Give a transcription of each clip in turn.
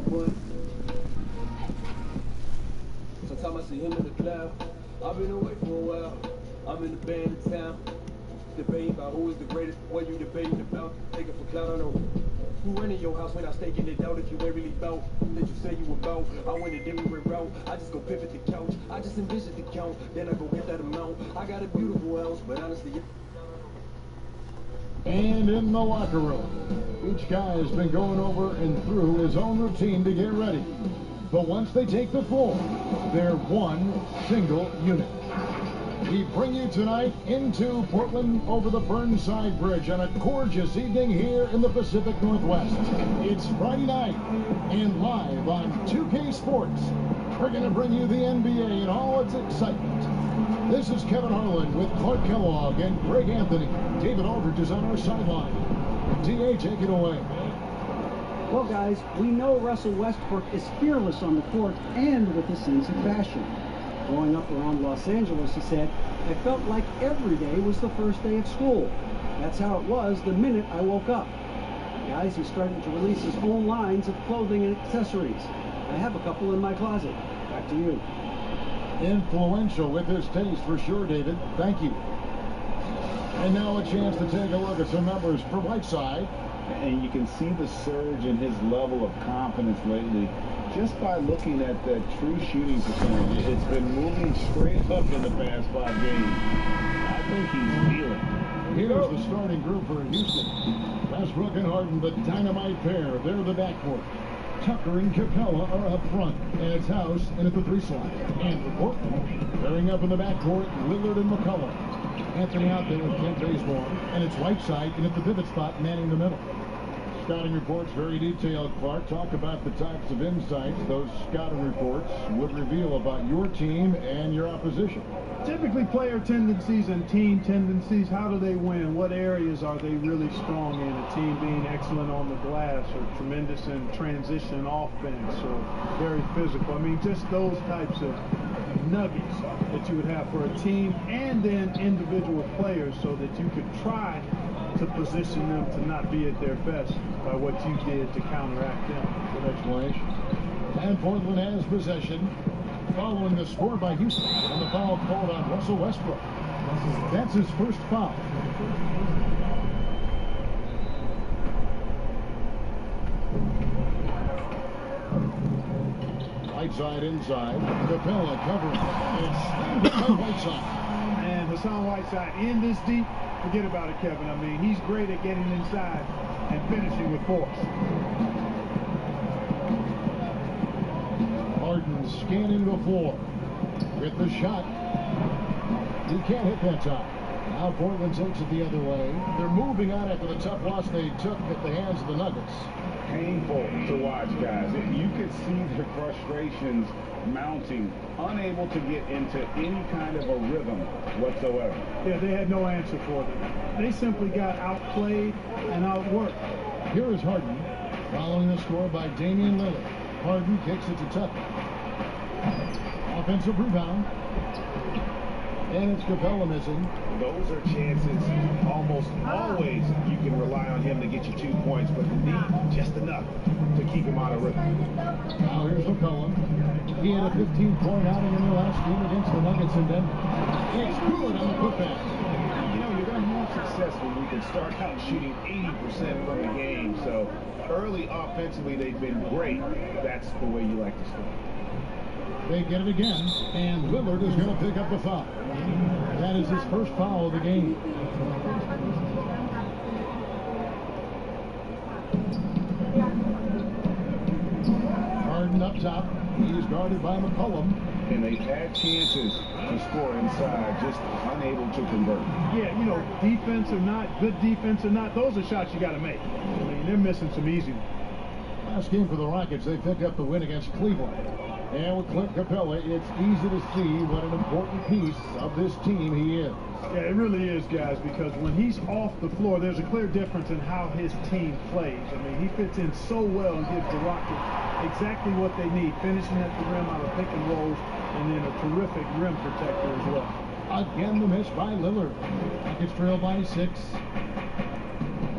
boy. Sometimes I see him in the cloud. I've been away for a while. I'm in the band in town. Debating about who is the greatest. What you debating about? Taking for clout, I know. Who rented your house when I staking it out? If you ain't really bout that you say you about. I went and then we went route. I just go pivot the couch. I just envision the count. Then I go get that amount. I got a beautiful house, but honestly. And in the locker room, each guy has been going over and through his own routine to get ready. But once they take the floor, they're one single unit. We bring you tonight into Portland over the Burnside Bridge on a gorgeous evening here in the Pacific Northwest. It's Friday night, and live on 2K Sports, we're going to bring you the NBA and all its excitement. This is Kevin Harlan with Clark Kellogg and Greg Anthony. David Aldridge is on our sideline. DA, take it away. Well, guys, we know Russell Westbrook is fearless on the court and with a sense of fashion. Growing up around Los Angeles, he said, I felt like every day was the first day of school. That's how it was the minute I woke up. Guys, he's starting to release his own lines of clothing and accessories. I have a couple in my closet. Back to you. Influential with his taste for sure, David. Thank you. And now a chance to take a look at some numbers for Whiteside. And you can see the surge in his level of confidence lately just by looking at that true shooting percentage. It's been moving straight up in the past 5 games. I think he's feeling it. Here's the starting group for Houston. Westbrook and Harden, the dynamite pair. They're the backcourt. Tucker and Capella are up front. And it's House in at the 3 slot. And for Portland, pairing up in the backcourt, Lillard and McCollum. Anthony out there with Kent Bazemore. And it's Whiteside in at the pivot spot, manning the middle. Scouting reports, very detailed, Clark. Talk about the types of insights those scouting reports would reveal about your team and your opposition. Typically player tendencies and team tendencies. How do they win? What areas are they really strong in? A team being excellent on the glass or tremendous in transition offense or very physical. I mean, just those types of nuggets that you would have for a team and then individual players so that you could try to position them to not be at their best by what you did to counteract them. Good explanation. And Portland has possession following the score by Houston and the foul called on Russell Westbrook. That's his first foul. Whiteside inside. Capella covering. It's by Whiteside. And Hassan Whiteside in this deep. Forget about it, Kevin. I mean, he's great at getting inside and finishing with force. Harden scanning the floor with the shot. He can't hit that time. Now Portland takes it the other way. They're moving on after the tough loss they took at the hands of the Nuggets. Painful to watch, guys. You could see their frustrations mounting, unable to get into any kind of a rhythm whatsoever. Yeah, they had no answer for them. They simply got outplayed and outworked. Here is Harden following the score by Damian Lillard. Harden kicks it to Tucker. Offensive rebound. And it's Capella missing. Those are chances almost always you can rely on him to get you 2 points, but the need just enough to keep him out of rhythm. Now here's McCollum. He had a 15-point outing in the last game against the Nuggets in Denver. It's good on the putback. You know, you're going to have success when you can start out shooting 80% from the game. So early offensively, they've been great. That's the way you like to start. They get it again, and Lillard is going to pick up the foul. That is his first foul of the game. Harden up top. He's guarded by McCollum. And they've had chances to score inside, just unable to convert. Yeah, you know, defense or not, good defense or not, those are shots you got to make. I mean, they're missing some easy ones. Last game for the Rockets, they picked up the win against Cleveland. And with Clint Capella, it's easy to see what an important piece of this team he is. Yeah, it really is, guys, because when he's off the floor, there's a clear difference in how his team plays. I mean, he fits in so well and gives the Rockets exactly what they need, finishing at the rim out of pick and rolls, and then a terrific rim protector as well. Again, the miss by Lillard. Rockets trail by 6.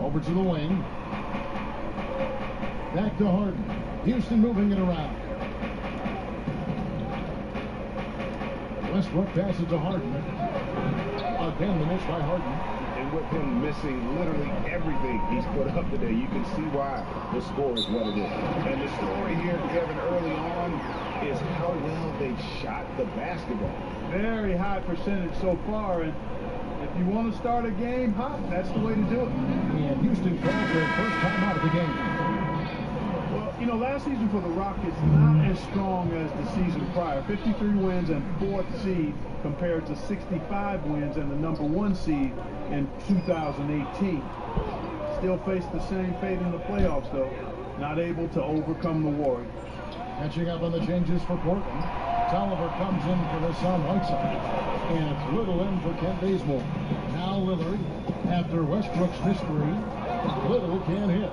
Over to the wing. Back to Harden. Houston moving it around. Westbrook passes to Harden. Again, the miss by Harden. And with him missing literally everything he's put up today, you can see why the score is what it is. And the story here, Kevin, early on is how well they shot the basketball. Very high percentage so far, and if you want to start a game hot, that's the way to do it. And Houston calls their first time out of the game. Well, you know, last season for the Rockets, not as strong as the season prior. 53 wins and 4th seed compared to 65 wins and the #1 seed in 2018. Still face the same fate in the playoffs, though. Not able to overcome the Warriors. Catching up on the changes for Portland. Tolliver comes in for this on Whiteside. And it's Little in for Kent Bazemore. Now Lillard, after Westbrook's missed three, Little can't hit.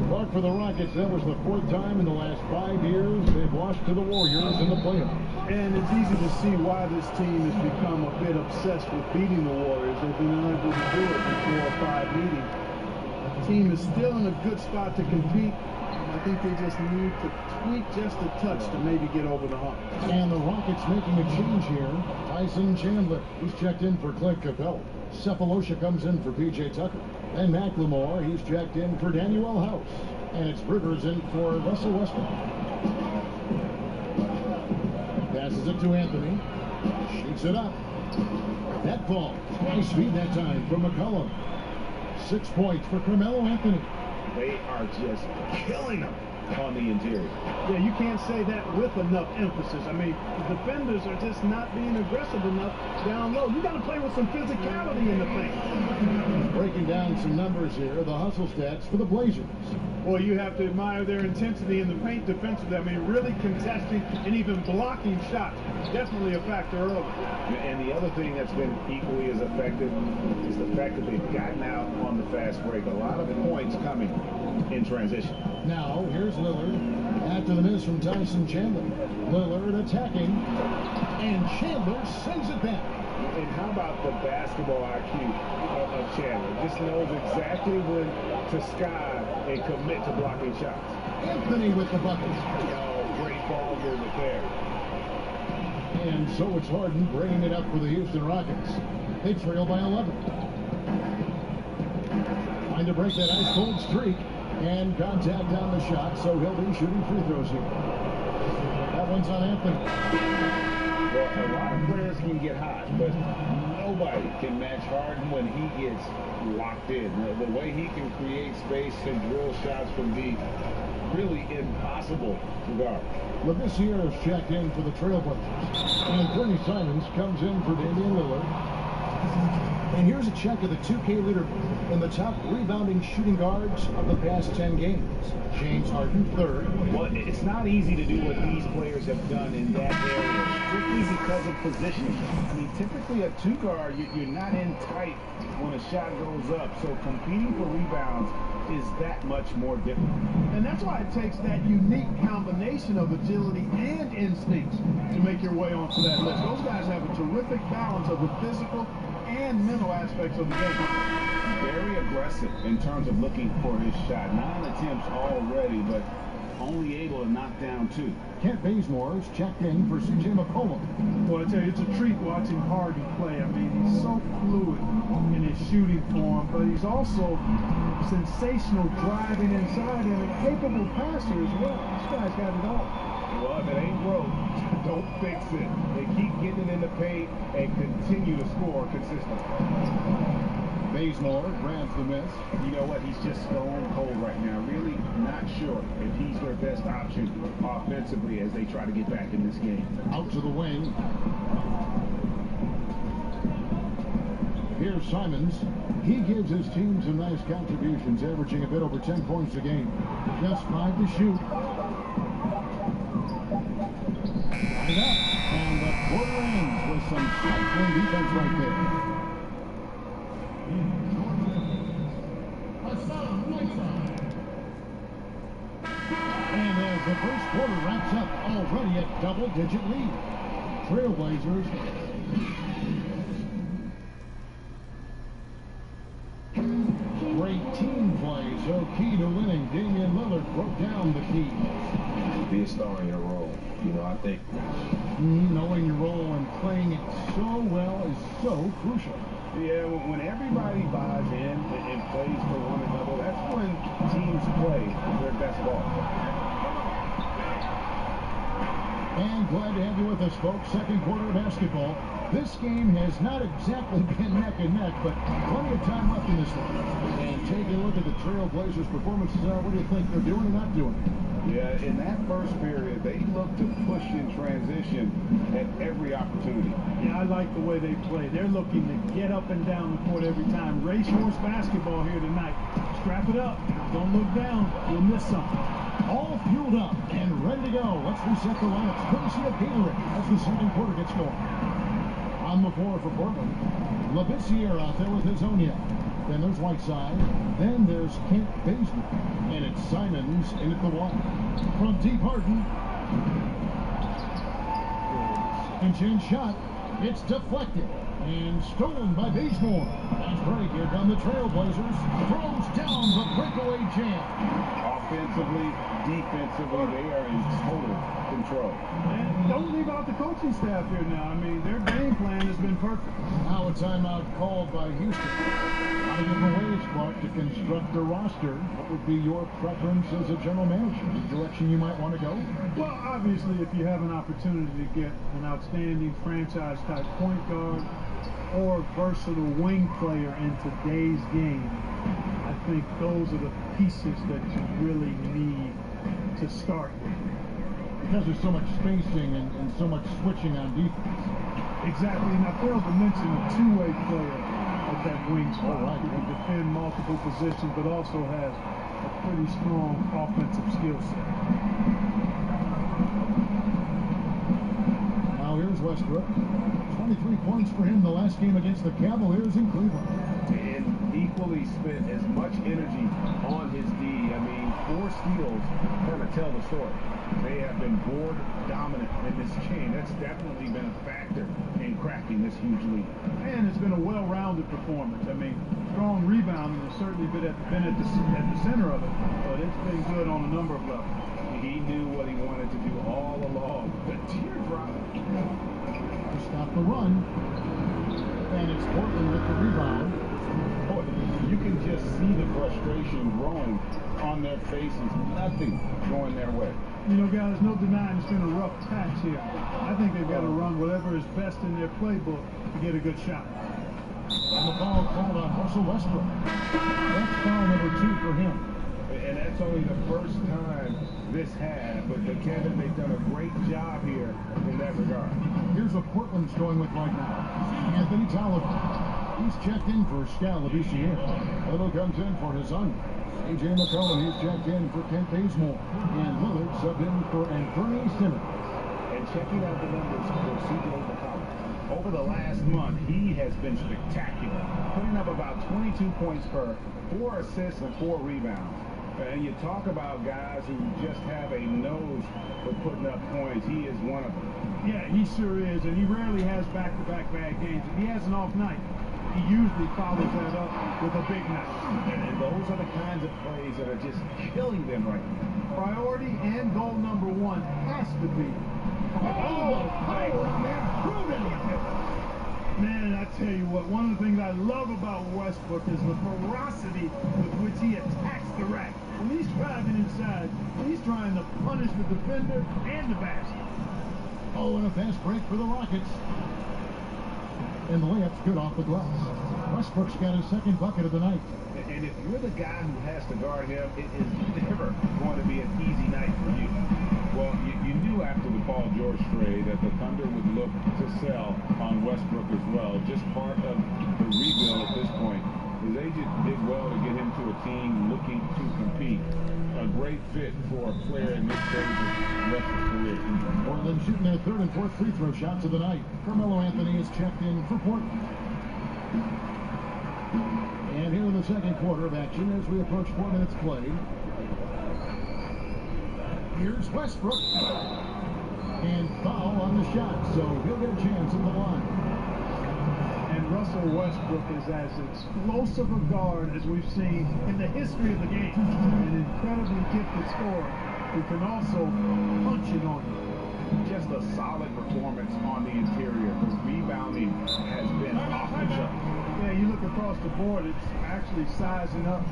But for the Rockets, that was the 4th time in the last 5 years they've lost to the Warriors in the playoffs. And it's easy to see why this team has become a bit obsessed with beating the Warriors. They've been unable to do it in 4 or 5 meetings. The team is still in a good spot to compete. I think they just need to tweak just a touch to maybe get over the hump. And the Rockets making a change here. Tyson Chandler, he's checked in for Clint Capella. Cephalosha comes in for P.J. Tucker. And McLemore, he's checked in for Daniel House. And it's Rivers in for Russell Westbrook. Passes it to Anthony. Shoots it up. That ball. Nice feed that time from McCollum. 6 points for Carmelo Anthony. They are just killing them on the interior. Yeah, you can't say that with enough emphasis. I mean, the defenders are just not being aggressive enough down low. You got to play with some physicality in the paint. Breaking down some numbers here, the hustle stats for the Blazers. Well, you have to admire their intensity in the paint defensively. I mean, really contesting and even blocking shots. Definitely a factor early. And the other thing that's been equally as effective is the fact that they've gotten out on the fast break. A lot of points coming in transition. Now, here's Lillard after the miss from Tyson Chandler. Lillard attacking, and Chandler sends it back. And how about the basketball IQ of Chandler? Just knows exactly when to sky and commit to blocking shots. Anthony with the bucket. Oh, great ball movement there. And so it's Harden bringing it up for the Houston Rockets. They trail by 11. Trying to break that ice-cold streak. And contact on the shot, so he'll be shooting free throws here. That one's on Anthony. Well, a lot of players can get hot, but nobody can match Harden when he gets locked in. The way he can create space and drill shots can be really impossible to guard. Labissiere is checked in for the Trailblazers. And Bernie Simons comes in for Damian Lillard. And here's a check of the 2K leaderboard in the top rebounding shooting guards of the past 10 games. James Harden, 3rd. Well, it's not easy to do what these players have done in that area, strictly because of positioning. I mean, typically a 2-guard, you're not in tight when a shot goes up, so competing for rebounds is that much more difficult. And that's why it takes that unique combination of agility and instincts to make your way onto that list. Those guys have a terrific balance of the physical and mental aspects of the game. Very aggressive in terms of looking for his shot. 9 attempts already, but only able to knock down 2. Kent Bazemore is checked in for C.J. McCollum. Well, I tell you, it's a treat watching Harden play. I mean, he's so fluid in his shooting form, but he's also sensational driving inside and a capable passer as well. This guy's got it all. Well, if it ain't broke, don't fix it. They keep getting it in the paint and continue to score consistently. Bazemore grabs the miss. You know what? He's just stone cold right now. Really not sure if he's their best option offensively as they try to get back in this game. Out to the wing. Here's Simons. He gives his team some nice contributions, averaging a bit over 10 points a game. Just 5 to shoot. Right up. And the quarter ends with some stifling defense right there. And as the first quarter wraps up, already a double-digit lead. Trailblazers. Great team play, so key to winning. Damian Lillard Lillard broke down the key. Be a star in your role. You know, I think Knowing your role and playing it so well is so crucial. Yeah, when everybody buys in and plays for one another, that's when teams play their best ball. And glad to have you with us, folks. Second quarter of basketball. This game has not exactly been neck and neck, but plenty of time left in this one. And taking a look at the Trailblazers' performance, what do you think they're doing or not doing? Yeah, in that first period, they looked to push in transition at every opportunity. Yeah, I like the way they play. They're looking to get up and down the court every time. Racehorse basketball here tonight. Strap it up. Don't look down. You'll miss something. All fueled up and ready to go. Let's reset the lineups. Courtesy of Gatorade as the second quarter gets going. On the floor for Portland, Labissiere out there with his own. Then there's Whiteside. Then there's Kent Bazemore. And it's Simons in at the one. From deep Harden. Second chance shot. It's deflected. And stolen by Bazemore. That's break. Here come the Trailblazers. Throws down the breakaway jam. Offensively, defensively, they are in total control. And don't leave out the coaching staff here now. I mean, their game plan has been perfect. Now a timeout called by Houston. A lot of different ways, Clark, to construct a roster. What would be your preference as a general manager? The direction you might want to go? Well, obviously, if you have an opportunity to get an outstanding franchise-type point guard or versatile wing player in today's game, I think those are the pieces that you really need to start with. Because there's so much spacing and so much switching on defense. Exactly, and I failed to mention a two-way player at that wing spot. Oh, right. Who can defend multiple positions, but also has a pretty strong offensive skill set. Now here's Westbrook. 23 points for him the last game against the Cavaliers in Cleveland. And equally spent as much energy on his D. I mean, 4 steals kind of tell the story. They have been board dominant in this game. That's definitely been a factor in cracking this huge lead. And it's been a well-rounded performance. I mean, strong rebounding has certainly been at the center of it, but it's been good on a number of levels. He knew what he wanted to do all along. The teardrop. Stop the run. And it's Portland with the rebound. Boy, you can just see the frustration growing on their faces. Nothing going their way. You know, guys, no denying it's been a rough patch here. I think they've got to run whatever is best in their playbook to get a good shot. And the foul called on Russell Westbrook. That's foul number 2 for him. And that's only the first time this had, but Kevin, they've done a great job here in that regard. Here's what Portland's going with right now. Anthony Tolliver. He's checked in for Skal Labissiere. Little comes in for his son. A.J. McCollum, he's checked in for Kent Bazemore. And Lillard subbed in for Anthony Simmons. And checking out the numbers for C.J. McCollum. Over the last month, he has been spectacular, putting up about 22 points per, 4 assists and 4 rebounds. And you talk about guys who just have a nose for putting up points. He is one of them. Yeah, he sure is, and he rarely has back-to-back bad games. If he has an off night, he usually follows that up with a big night. And those are the kinds of plays that are just killing them right now. Priority and goal number 1 has to be. Man, I tell you what, one of the things I love about Westbrook is the ferocity with which he attacks the rack. When he's driving inside, he's trying to punish the defender and the basket. Oh, and a fast break for the Rockets. And the layup's good off the glass. Westbrook's got his second bucket of the night. And if you're the guy who has to guard him, it is never going to be an easy night for you. Well, you knew after the Paul George trade that the Thunder would look to sell on Westbrook as well. Just part of the rebuild at this point. His agent did well to get him to a team looking to compete. A great fit for a player in this phase of the rest of his career. Portland shooting their 3rd and 4th free throw shots of the night. Carmelo Anthony is checked in for Portland. And here in the second quarter of action as we approach 4 minutes played. Here's Westbrook. And foul on the shot, so he'll get a chance at the line. And Russell Westbrook is as explosive a guard as we've seen in the history of the game. An incredibly gifted scorer who can also punch it on you. Just a solid performance on the interior. The rebounding has been off the chart. Yeah, you look across the board, it's actually sizing up,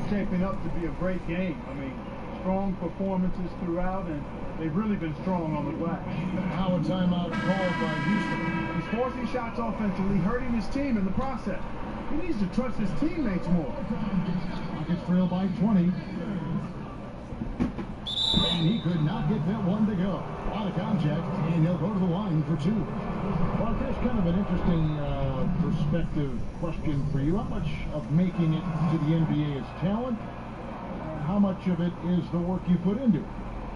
shaping up to be a great game. I mean, strong performances throughout, and they've really been strong on the glass. Now a timeout called by Houston. He's forcing shots offensively, hurting his team in the process. He needs to trust his teammates more. Rockets trail by 20. And he could not get that one to go. A lot of contact, and he'll go to the line for two. Well, there's kind of an interesting perspective question for you. How much of making it to the NBA is talent? How much of it is the work you put into it?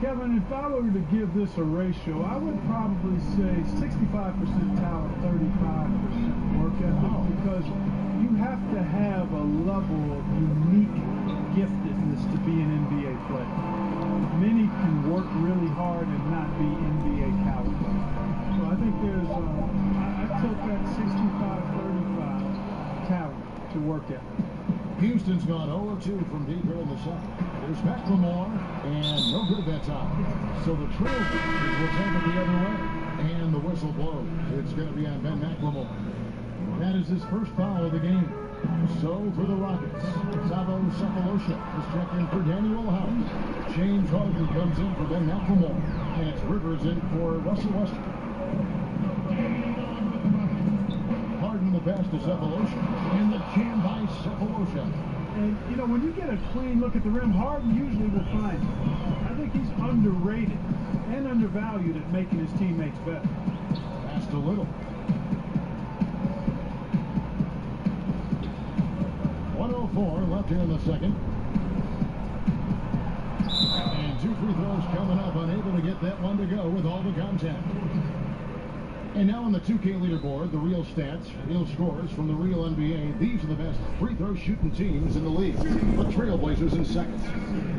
Kevin, if I were to give this a ratio, I would probably say 65% talent, 35% work ethic, because you have to have a level of unique giftedness to be an NBA player. Many can work really hard and not be NBA caliber. So I think there's, I took that 65-35 talent to work ethic. Houston's gone 0-2 from deep here in the second. There's McLemore, and no good that time. So the Trailblazers will take it the other way. And the whistle blows. It's going to be on Ben McLemore. That is his first foul of the game. So for the Rockets, Savo Cephalosha is checked in for Daniel House. James Harden comes in for Ben McLemore. And it's Rivers in for Russell Westbrook. Harden the pass to Cephalosha. And the jam by Cephalosha. And, you know, when you get a clean look at the rim, Harden usually will find it. I think he's underrated and undervalued at making his teammates better. Pass to Little. 1:04 left here in the second. And two free throws coming up, unable to get that one to go with all the contact. And now on the 2K leaderboard, the real stats, real scores from the real NBA. These are the best free throw shooting teams in the league. The Trailblazers in second.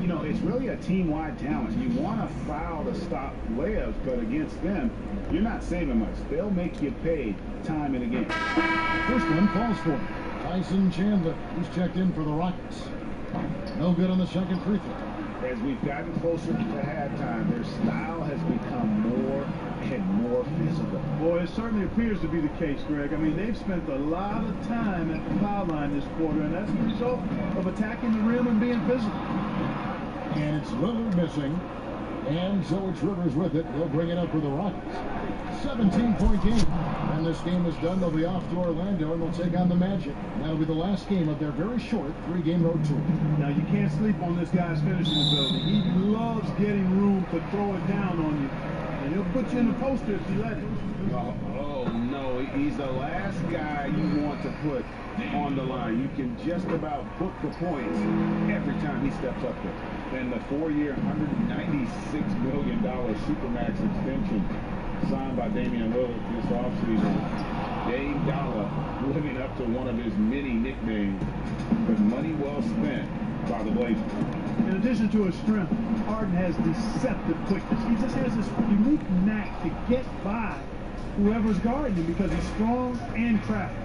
You know, it's really a team-wide talent. You want to foul to stop layups, but against them, you're not saving much. They'll make you pay time and again. First one falls for him. Tyson Chandler, he's checked in for the Rockets. No good on the second free throw. As we've gotten closer to halftime, their style has become more and more physical. Boy, it certainly appears to be the case, Greg. I mean, they've spent a lot of time at the foul line this quarter, and that's the result of attacking the rim and being physical. And it's Lillard missing. And so it's Rivers with it. He'll bring it up for the Rockets. 17-point game. And this game is done. They'll be off to Orlando, and they'll take on the Magic. That'll be the last game of their very short 3-game road tour. Now, you can't sleep on this guy's finishing ability. He loves getting room to throw it down on you. And he'll put you in the poster if you let him. Oh, no. He's the last guy you want to put on the line. You can just about book the points every time he steps up there. And the 4-year, $196 million Supermax extension signed by Damian Lillard this offseason. Dame Dollar living up to one of his many nicknames, but money well spent by the Blazers. In addition to his strength, Harden has deceptive quickness. He just has this unique knack to get by whoever's guarding him because he's strong and crafty.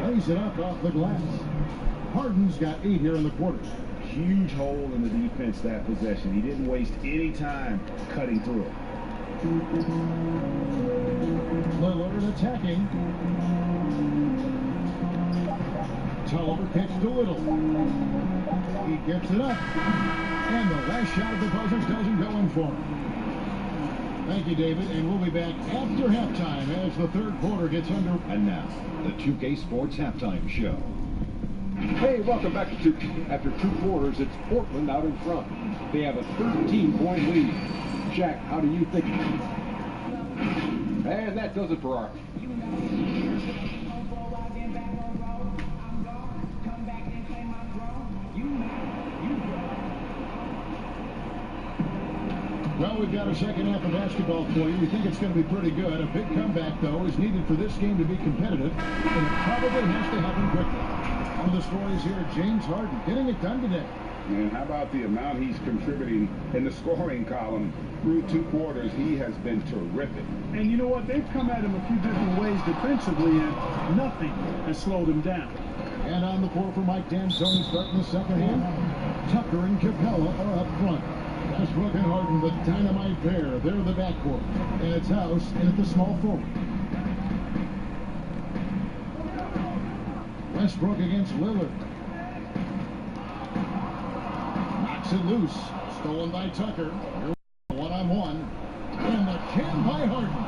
Lays it up off the glass. Harden's got 8 here in the quarter. Huge hole in the defense that possession. He didn't waste any time cutting through it. Lillard attacking. Tullover kicks to Little. He gets it up. And the last shot of the buzzers doesn't go in for him. Thank you, David. And we'll be back after halftime as the third quarter gets under. And now, the 2K Sports Halftime Show. Hey, welcome back to 2K. After 2 quarters, it's Portland out in front. They have a 13-point lead. Jack, how do you think? And that does it for our... Well, we've got a second half of basketball for you. We think it's going to be pretty good. A big comeback, though, is needed for this game to be competitive, and it probably has to happen quickly. One of the stories here, James Harden getting it done today. And how about the amount he's contributing in the scoring column through 2 quarters? He has been terrific. And you know what? They've come at him a few different ways defensively, and nothing has slowed him down. And on the floor for Mike D'Antoni starting the second half. Tucker and Capella are up front. Westbrook and Harden, the dynamite pair. They're the backcourt. And it's House in at the small forward. Westbrook against Lillard. Knocks it loose. Stolen by Tucker. One-on-one. And the jam by Harden.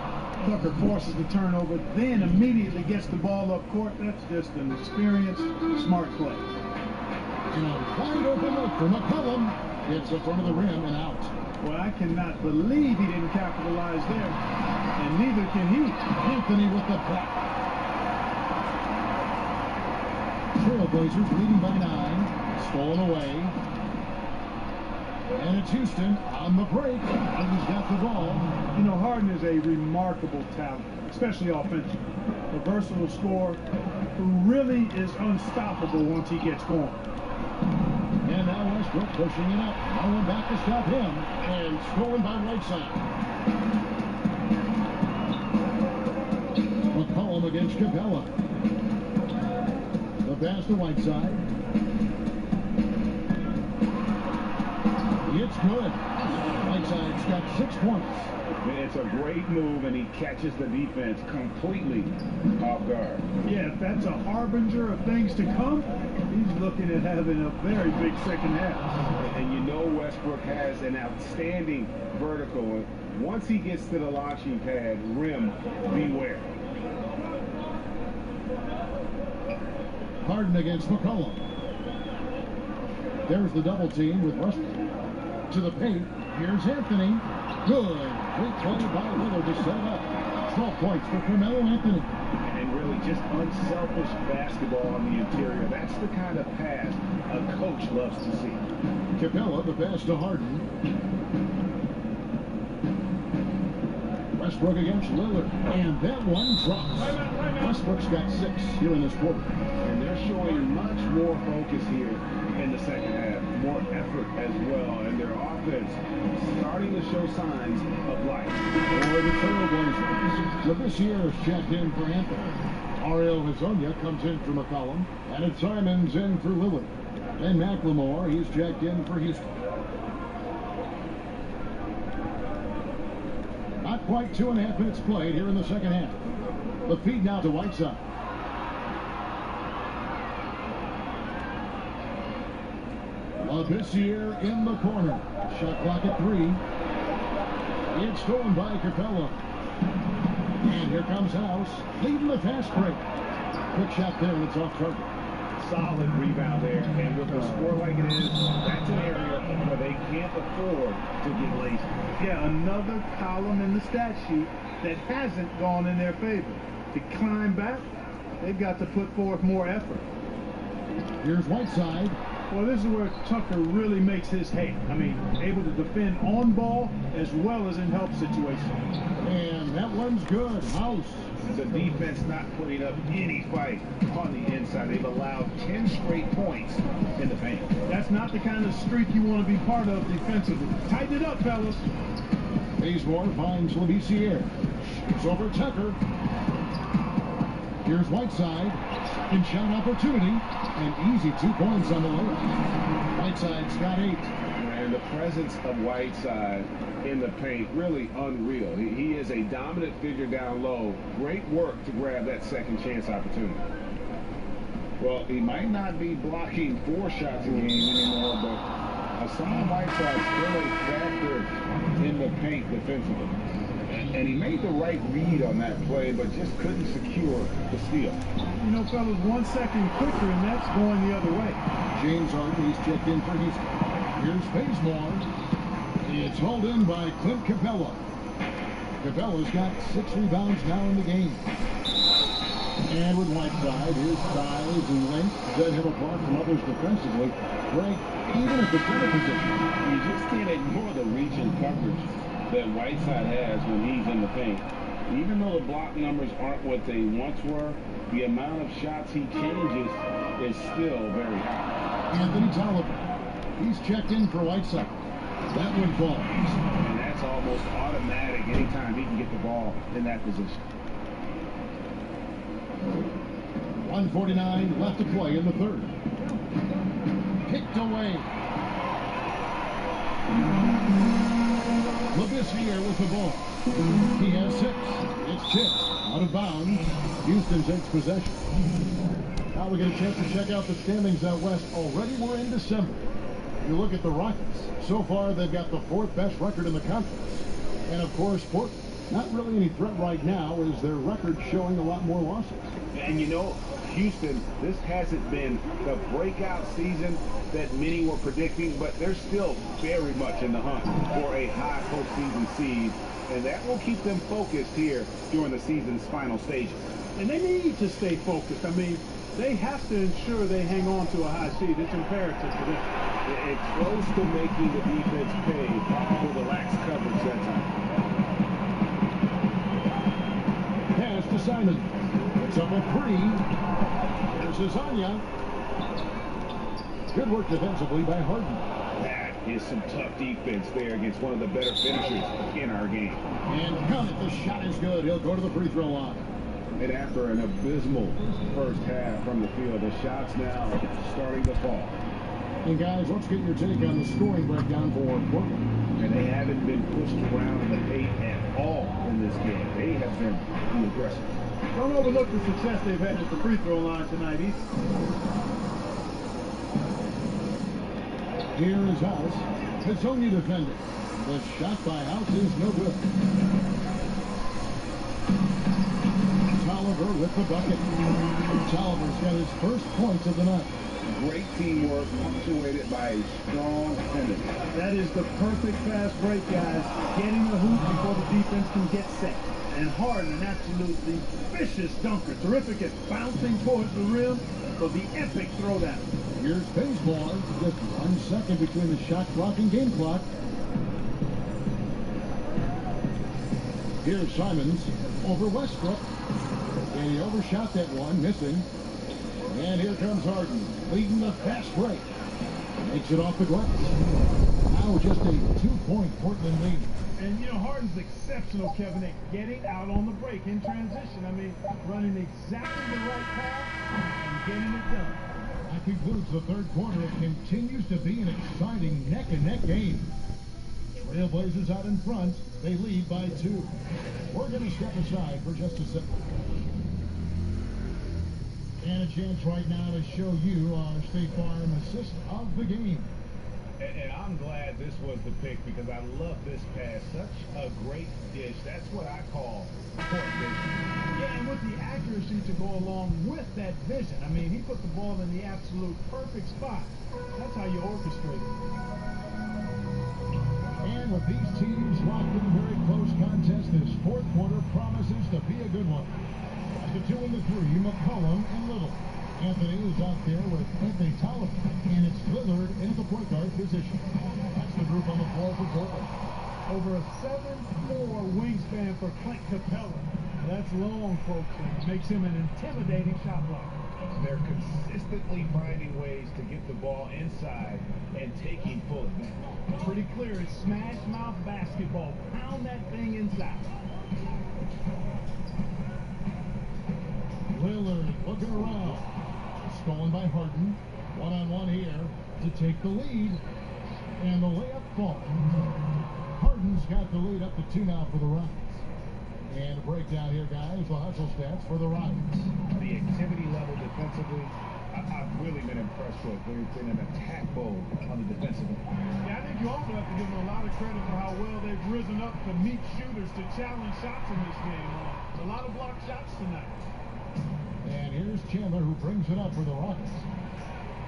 Tucker forces the turnover, then immediately gets the ball up court. That's just an experienced, smart play. And a wide open look for McCollum. Hits the front of the rim and out. Well, I cannot believe he didn't capitalize there. And neither can he. Anthony with the block. Trailblazers leading by 9. Stolen away. And it's Houston on the break. Harden's got the ball. You know, Harden is a remarkable talent, especially offensively. A versatile scorer who really is unstoppable once he gets going. And now Westbrook pushing it up. No one back to stop him. And stolen by Whiteside. McCollum against Capella. The pass to Whiteside. It's good. Whiteside's got 6 points. It's a great move, and he catches the defense completely off guard. Yeah, if that's a harbinger of things to come, he's looking at having a very big second half. And you know Westbrook has an outstanding vertical. Once he gets to the launching pad, rim, beware. Harden against McCollum. There's the double team with Westbrook. To the paint. Here's Anthony. Good. Great play by Lillard to set up. 12 points for Carmelo Anthony. And really just unselfish basketball on the interior. That's the kind of pass a coach loves to see. Capella, the pass to Harden. Westbrook against Lillard. And that one drops. Westbrook's got 6 here in this quarter. And they're showing much more focus here in the second half. More effort as well. And their offense starting to show signs of life. For the Trailblazers. Labissiere is checked in for Anthony. Ariel Hezonja comes in for McCollum. And it's Simons in for Lillard. And McLemore, he's checked in for Houston. Not quite 2.5 minutes played here in the second half. The feed now to Whiteside. Labissiere in the corner. Shot clock at 3. It's stolen by Capella. And here comes House, leading the fast break. Quick shot there, and it's off target. Solid rebound there, and with a score like it is, that's an area where they can't afford to get lazy. Yeah, another column in the stat sheet that hasn't gone in their favor. To climb back, they've got to put forth more effort. Here's Whiteside. Well, this is where Tucker really makes his hay. I mean, able to defend on ball as well as in help situations. And that one's good. House. The defense not putting up any fight on the inside. They've allowed 10 straight points in the paint. That's not the kind of streak you want to be part of defensively. Tighten it up, fellas. Bazemore finds Labissiere. Shoots over Tucker. Here's Whiteside. In shot opportunity. And easy 2 points on the layup. Whiteside's got 8. And the presence of Whiteside in the paint, really unreal. He is a dominant figure down low. Great work to grab that second chance opportunity. Well, he might not be blocking 4 shots a game anymore, but Hassan Whiteside still a factor in the paint defensively. And he made the right read on that play, but just couldn't secure the steal. You know, fellas, 1 second quicker, and that's going the other way. James Harden, he's checked in for Houston. Here's Bazemore. It's hauled in by Clint Capella. Capella's got 6 rebounds now in the game. And with Whiteside, his size and length set him apart from others defensively. Greg, even at the center position, you just can't ignore the reach and coverage that Whiteside has when he's in the paint. Even though the block numbers aren't what they once were, the amount of shots he changes is still very high. Anthony Tolliver. He's checked in for Whiteside. That one falls. And that's almost automatic anytime he can get the ball in that position. 1:49 left to play in the third. Picked away. Labissiere with the ball. He has 6. It's tipped out of bounds. Houston takes possession. Now we get a chance to check out the standings out west. Already we're in December. You look at the Rockets. So far, they've got the 4th best record in the conference. And of course, Portland. Not really any threat right now, as their record showing a lot more losses. And you know, Houston, this hasn't been the breakout season that many were predicting, but they're still very much in the hunt for a high postseason seed, and that will keep them focused here during the season's final stages. And they need to stay focused. I mean, they have to ensure they hang on to a high seed. It's imperative for them. It's close to making the defense pay for the lax coverage that time. Pass to Simon. It's up a 3. There's Zanya. Good work defensively by Harden. That is some tough defense there against one of the better finishers in our game. And count it, the shot is good. He'll go to the free throw line. And after an abysmal first half from the field, the shots now starting to fall. And guys, let's get your take on the scoring breakdown for Portland. And they haven't been pushed around in the paint at all in this game. They have been the aggressors. Don't overlook the success they've had at the free throw line tonight. Here is House. Hezonja defending. The shot by House is no good. Tolliver with the bucket. Tolliver's got his first points of the night. Great teamwork punctuated by a strong defense. That is the perfect fast break, guys. Getting the hoop before the defense can get set. And Harden, an absolutely vicious dunker. Terrific at bouncing towards the rim for the epic throwdown. Here's baseball. Just 1 second between the shot clock and game clock. Here's Simons over Westbrook. And he overshot that one, missing. And here comes Harden, leading the fast break. Makes it off the glass. Now just a 2-point Portland lead. And, you know, Harden's exceptional, Kevin, at getting out on the break in transition. I mean, running exactly the right path and getting it done. That concludes the third quarter. It continues to be an exciting neck-and-neck game. Trailblazers out in front. They lead by 2. We're going to step aside for just a second. And a chance right now to show you our State Farm assist of the game. And I'm glad this was the pick because I love this pass. Such a great dish. That's what I call court vision. Yeah, and with the accuracy to go along with that vision. I mean, he put the ball in the absolute perfect spot. That's how you orchestrate it. And with these teams locked in a very close contest, this fourth quarter promises to be a good one. The 2 and the 3, McCollum and Little. Anthony is out there with Anthony Tolliver, and it's Lillard in the point guard position. That's the group on the floor for Portland. Over a 7'4" wingspan for Clint Capella. That's long, folks, and makes him an intimidating shot blocker. They're consistently finding ways to get the ball inside and taking full advantage. Pretty clear, it's smash mouth basketball. Pound that thing inside. Lillard looking around. Stolen by Harden. One-on-one here to take the lead. And the layup falls. Harden's got the lead up to 2 now for the Rockets. And a breakdown here, guys. The hustle stats for the Rockets. The activity level defensively, I've really been impressed with. They've been an attack mode on the defensive end. Yeah, I think you also have to give them a lot of credit for how well they've risen up to meet shooters to challenge shots in this game. A lot of block shots tonight. And here's Chandler, who brings it up for the Rockets.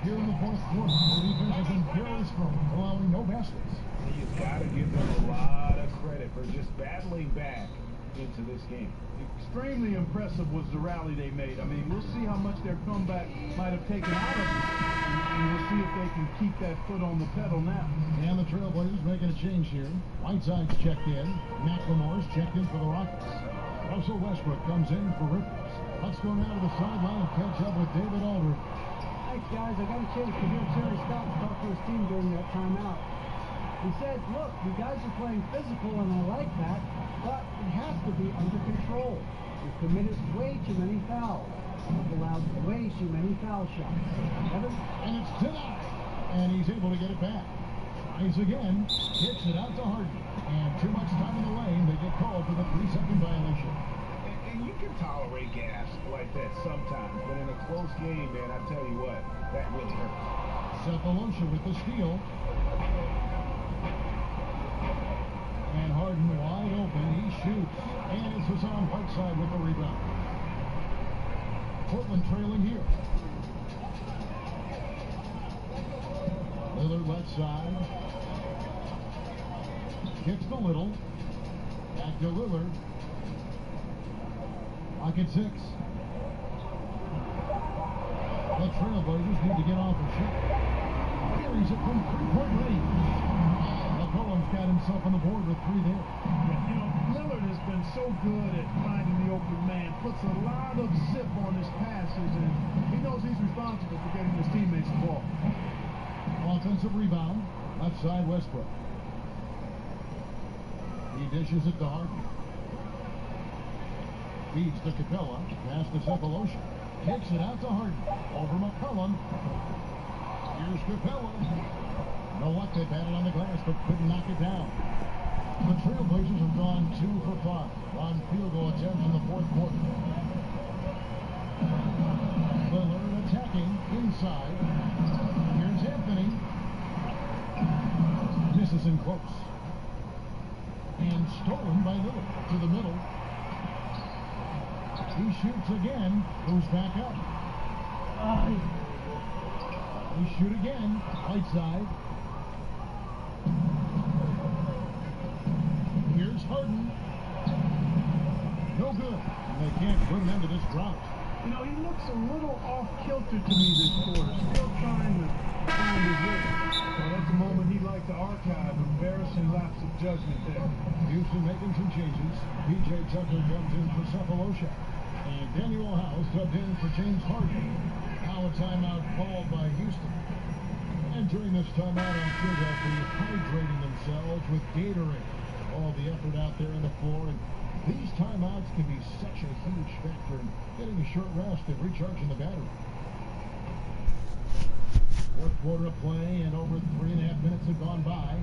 Here in the fourth quarter, the defense has been very strong, allowing no baskets. You've got to give them a lot of credit for just battling back into this game. Extremely impressive was the rally they made. I mean, we'll see how much their comeback might have taken out of them, and we'll see if they can keep that foot on the pedal now. And the Trailblazers making a change here. Whiteside's checked in. McLemore's checked in for the Rockets. Russell Westbrook comes in for Rivers. Let's go now to the sideline and catch up with David Aldridge. I Thanks, guys. I got a chance to hear Terry Stotts talk to his team during that timeout. He said, look, you guys are playing physical, and I like that, but it has to be under control. You've committed way too many fouls. You've allowed way too many foul shots. Evan? And it's denied. And he's able to get it back. Tries again. Kicks it out to Harden. And too much time in the lane. They get called for the 3-second violation. And you can tolerate gas like that sometimes, but in a close game, man, I tell you what, that really hurts. Cephalosha with the steal. And Harden wide open. He shoots. And it's Hassan Whiteside with the rebound. Portland trailing here. Lillard left side. Kicks to Little. Back to Lillard. Lock at 6. The Trailblazers need to get off a shot. Carries it from three-point range. McCollum's got himself on the board with 3 there. Yeah, you know, Lillard has been so good at finding the open man. Puts a lot of zip on his passes, and he knows he's responsible for getting his teammates the ball. Offensive rebound. Left side Westbrook. He dishes it to Harden. Feeds to Capella. Pass to Cephalosha. Kicks it out to Harden. Over McCollum. Here's Capella. No luck. They batted on the glass, but couldn't knock it down. The Trailblazers have gone 2 for 5 on field goal attempts in the fourth quarter. Lillard attacking inside. Here's Anthony. Misses in close. And stolen by Lillard to the middle. He shoots again. Goes back up. He shoot again. Right side. Here's Harden. No good. And they can't put him into this drought. You know, he looks a little off-kilter to me this quarter. Still trying to find his way. So that's a moment he'd like to archive. Embarrassing lapse of judgment there. Houston making some changes. P.J. Tucker comes in for Cephalosha. And Daniel House subbed in for James Harden. Now a timeout called by Houston. And during this timeout, I'm sure they'll be hydrating themselves with Gatorade. All the effort out there on the floor. And these timeouts can be such a huge factor in getting a short rest and recharging the battery. Fourth quarter of play, and over 3.5 minutes have gone by.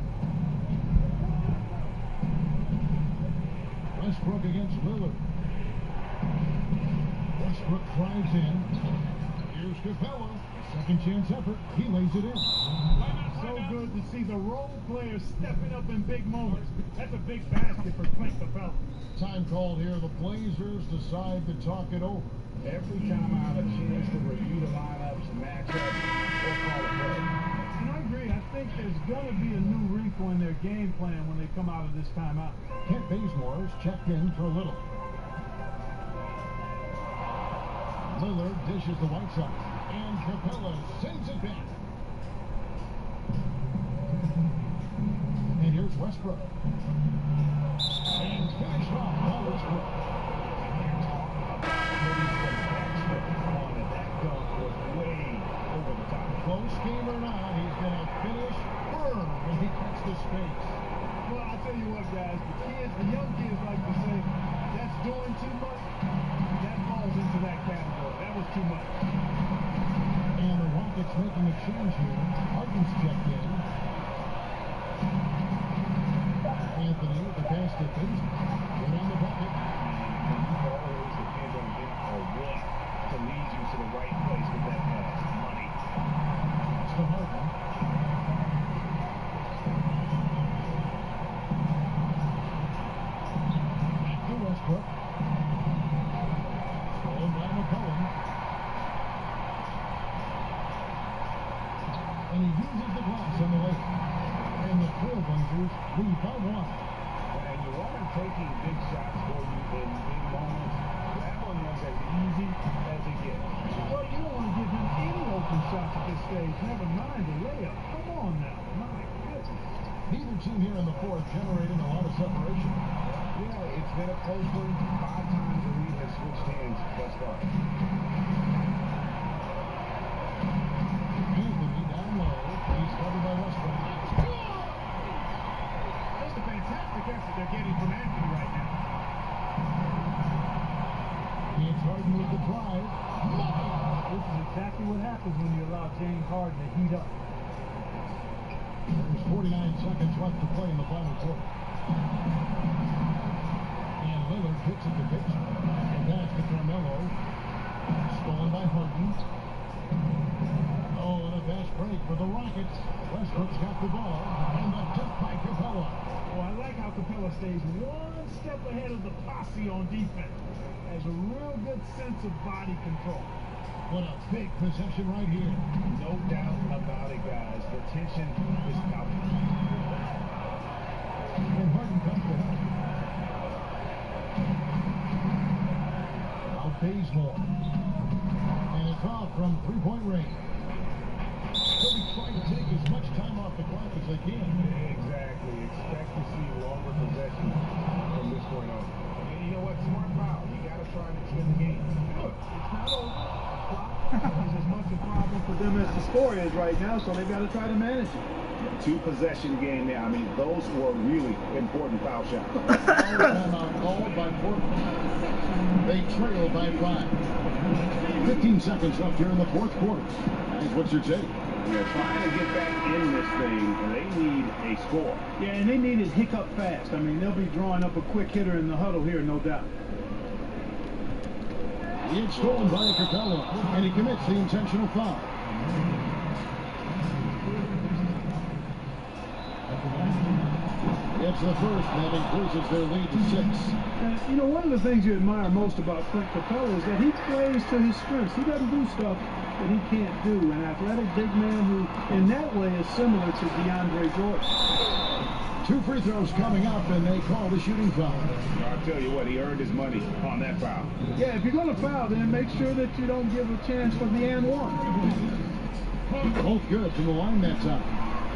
Westbrook against Lillard. Westbrook drives in. Here's Capella. Second chance effort. He lays it in. So good to see the role players stepping up in big moments. That's a big basket for Clint Capella. Time called here. The Blazers decide to talk it over. Every time I have a chance to review the lineups, matchups, or call a play. And I agree. I think there's going to be a new wrinkle in their game plan when they come out of this timeout. Kent Bazemore is checked in for Little. Lillard dishes the Whiteside. And Capella sends it back. And here's Westbrook. And finished off by Westbrook. That dunk was way over the top. Close game or not, he's going to finish firm when he cuts the space. Well, I'll tell you what, guys. The young kids like to say, that's doing too much. That falls into that category. That was too much. And the Rockets making a change here. Harden's checked in. Anthony with the pass to Bazemore. Right on the bucket. You always depend on him or what to lead you to the right place with that money. It's to Harden. Back to Westbrook. Stolen by McCollum. And he uses the glass on the way. And the Trailblazers lead by 1. And you want him taking big shots for you in big moments. That one was as easy as it gets. Well, you don't want to give him any open shots at this stage. Never mind the layup. Come on now. My goodness. Neither team here in the fourth generating a lot of separation. Yeah, it's been a close one. 5 times the lead has switched hands thus far. Anthony down low. He's covered by Westbrook. That's a fantastic effort they're getting from Anthony right now. James Harden with the drive. This is exactly what happens when you allow James Harden to heat up. There's 49 seconds left to play in the final quarter. And Lillard picks at the pitch. And pass to Carmelo. Stolen by Harden. Oh, and a fast break for the Rockets. Westbrook's got the ball. And a tip by Capella. Oh, I like how Capella stays one step ahead of the posse on defense. Has a real good sense of body control. What a big possession right here. No doubt about it, guys. The tension is palpable. And Harden comes to help. Out Bazemore. And it's off from three-point range. They'll be trying to take as much time off the clock as they can. Exactly. Expect to see longer possessions from this point on. And you know what? Smart foul. You got to try and extend the game. Look, it's not over. Clock is as much a problem for them as the score is right now, so they've got to try to manage it. Two-possession game now. I mean, those were really important foul shots. Timeout called by Portland. They trail by 5. 15 seconds left here in the fourth quarter. Guys, what's your take? They're trying to get back in this thing, and they need a score. Yeah, and they need it hiccup fast. I mean, they'll be drawing up a quick hitter in the huddle here, no doubt. It's stolen by Capella, and he commits the intentional foul. It's the first, and that increases their lead to 6. And, you know, one of the things you admire most about Clint Capella is that he plays to his strengths. He doesn't do stuff that he can't do. An athletic big man who, in that way, is similar to DeAndre Jordan. 2 free throws coming up, and they call the shooting foul. I'll tell you what, he earned his money on that foul. Yeah, if you're going to foul, then make sure that you don't give a chance for the and one. Both good from the line that time.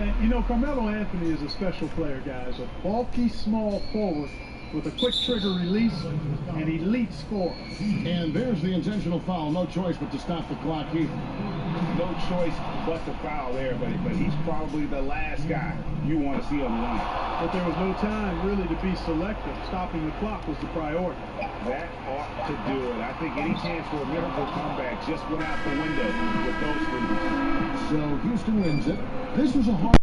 And, you know, Carmelo Anthony is a special player, guys. A bulky, small forward with a quick trigger release and elite score. And there's the intentional foul. No choice but to stop the clock here. No choice but to foul there, but he's probably the last guy you want to see on the line. But there was no time really to be selective. Stopping the clock was the priority. That ought to do it. I think any chance for a miracle comeback just went out the window with those free throws. So Houston wins it. This was a hard